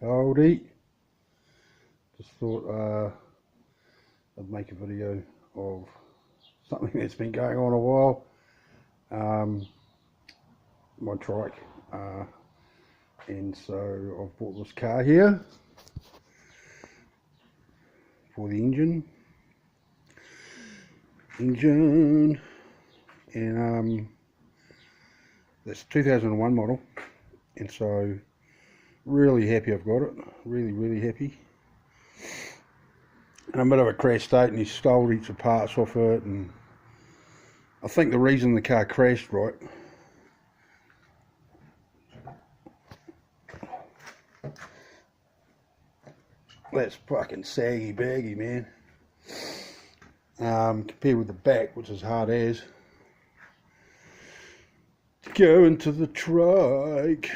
oldie. Just thought I'd make a video of something that's been going on a while. My Trike, and so I've bought this car here for the engine, and that's 2001 model, and so really happy I've got it, really happy. And I'm a bit of a crash state, and he stole heaps of parts off it, and I think the reason the car crashed, right, that's fucking saggy baggy, man, compared with the back, which is hard as. Go into the Trike,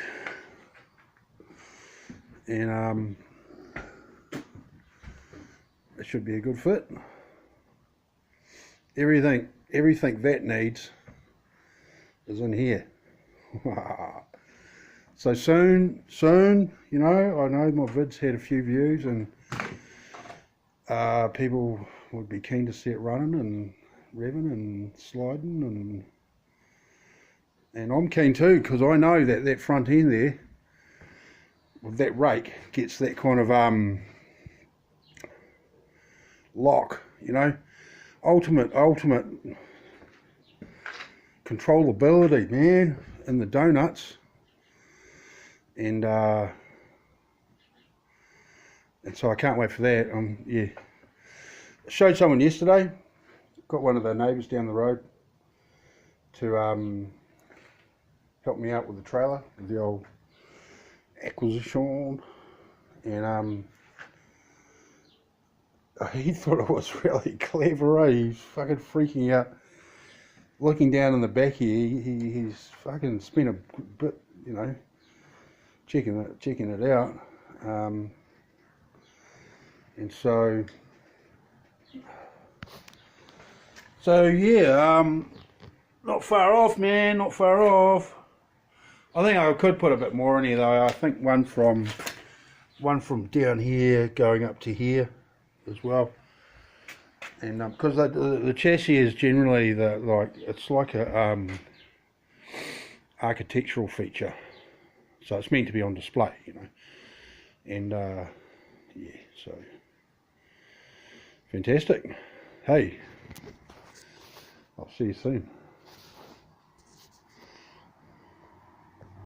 and it should be a good fit. Everything that needs is in here. So soon, you know, I know my vid's had a few views, and people would be keen to see it running and revving and sliding, and I'm keen too, because I know that that front end there with that rake gets that kind of lock, you know, ultimate controllability, man, in the donuts. And so I can't wait for that. Yeah, I showed someone yesterday, got one of the neighbours down the road to help me out with the trailer, with the old acquisition, and he thought it was really clever, eh? He's fucking freaking out, looking down in the back here. He's fucking spent a bit, you know, checking it out, and so yeah, not far off, man, not far off. I think I could put a bit more in here though. I think one from down here going up to here as well, and because the chassis is generally it's like a architectural feature, so it's meant to be on display, you know, and yeah, so fantastic. Hey, I'll see you soon.